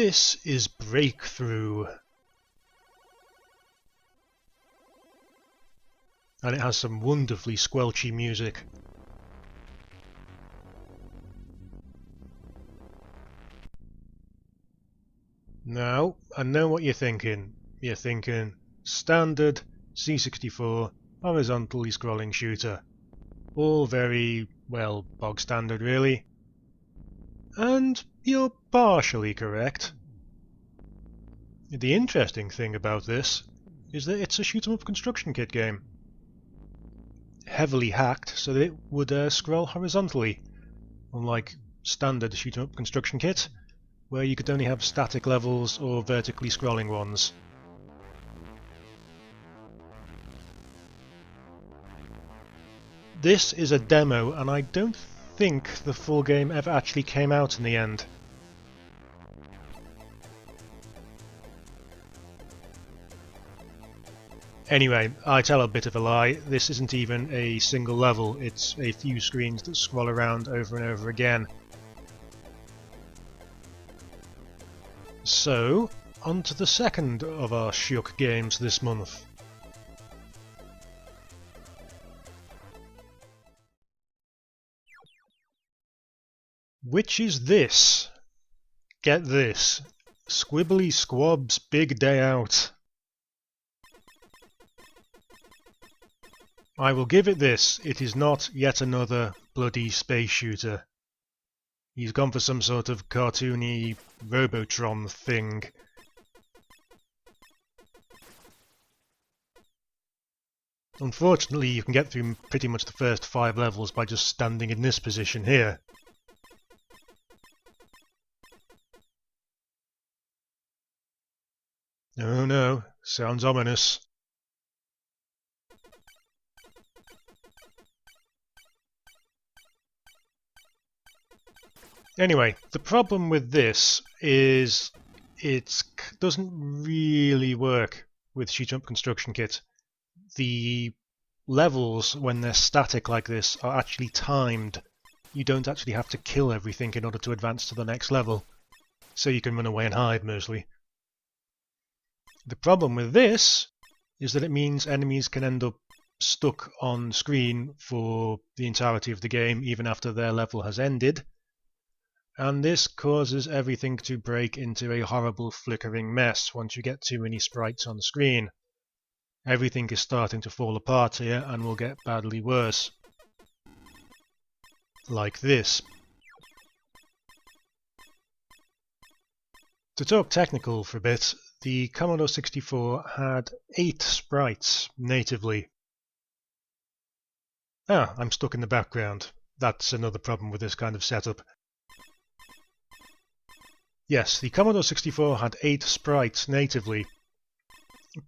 This is Breakthrough. And it has some wonderfully squelchy music. Now, I know what you're thinking. You're thinking, standard C64 horizontally scrolling shooter. All very, well, bog standard really. And you're partially correct. The interesting thing about this is that it's a shoot-'em-up construction kit game. Heavily hacked so that it would scroll horizontally, unlike standard shoot-'em-up construction kit, where you could only have static levels or vertically scrolling ones. This is a demo, and I don't think the full game ever actually came out in the end. Anyway, I tell a bit of a lie. This isn't even a single level, it's a few screens that scroll around over and over again. So, on to the second of our Shook games this month. Which is this? Get this. Squibbly Skwob's Big Day Out. I will give it this, it is not yet another bloody space shooter. He's gone for some sort of cartoony Robotron thing. Unfortunately, you can get through pretty much the first 5 levels by just standing in this position here. Oh no, sounds ominous. Anyway, the problem with this is it doesn't really work with shoot-'em-up construction kit. The levels, when they're static like this, are actually timed. You don't actually have to kill everything in order to advance to the next level, so you can run away and hide mostly. The problem with this is that it means enemies can end up stuck on screen for the entirety of the game, even after their level has ended. And this causes everything to break into a horrible flickering mess once you get too many sprites on the screen. Everything is starting to fall apart here and will get badly worse. Like this. To talk technical for a bit, the Commodore 64 had 8 sprites natively. Ah, I'm stuck in the background. That's another problem with this kind of setup. Yes, the Commodore 64 had 8 sprites natively,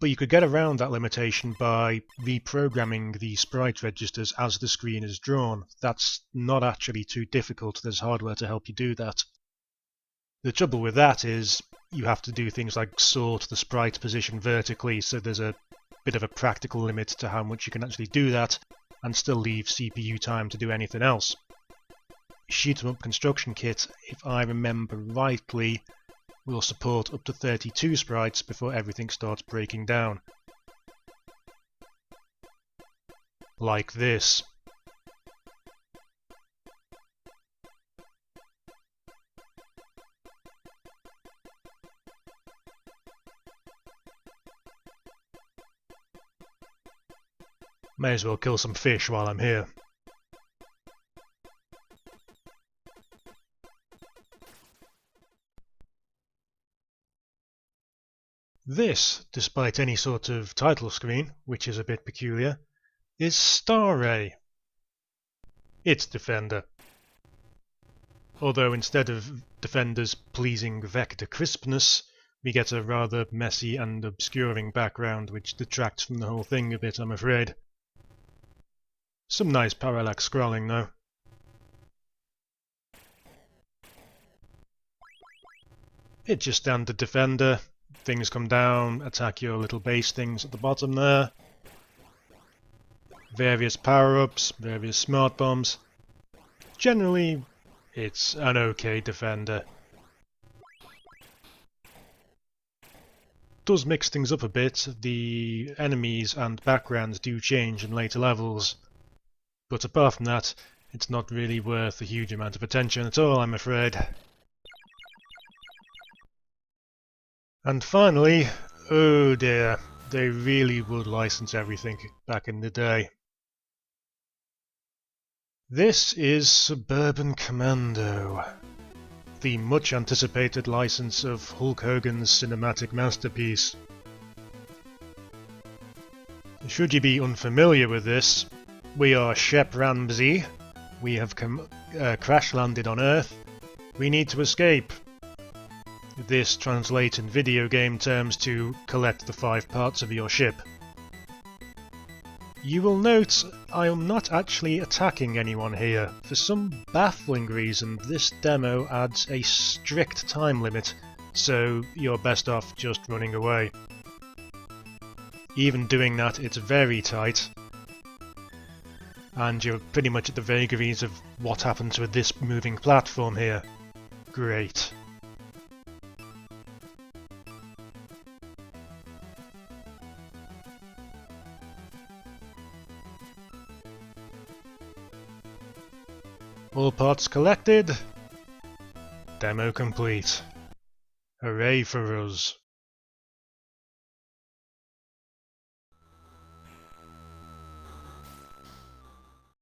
but you could get around that limitation by reprogramming the sprite registers as the screen is drawn. That's not actually too difficult, there's hardware to help you do that. The trouble with that is you have to do things like sort the sprite position vertically, so there's a bit of a practical limit to how much you can actually do that, and still leave CPU time to do anything else. Shoot-'em-up construction kit, if I remember rightly, will support up to 32 sprites before everything starts breaking down. Like this. May as well kill some fish while I'm here. This, despite any sort of title screen, which is a bit peculiar, is Star Ray. It's Defender. Although instead of Defender's pleasing vector crispness, we get a rather messy and obscuring background which detracts from the whole thing a bit, I'm afraid. Some nice parallax scrolling though. It's your standard Defender. Things come down, attack your little base things at the bottom there. Various power-ups, various smart bombs. Generally, it's an okay Defender. does mix things up a bit. The enemies and backgrounds do change in later levels, but apart from that, it's not really worth a huge amount of attention at all, I'm afraid. And finally, oh dear, they really would license everything back in the day. This is Suburban Commando, the much anticipated license of Hulk Hogan's cinematic masterpiece. Should you be unfamiliar with this, we are Shep Ramsey, we have crash landed on Earth, we need to escape. This translates in video game terms to collect the 5 parts of your ship. You will note I am not actually attacking anyone here. For some baffling reason, this demo adds a strict time limit, so you're best off just running away. Even doing that, it's very tight, and you're pretty much at the vagaries of what happens with this moving platform here. Great. All parts collected. Demo complete. Hooray for us.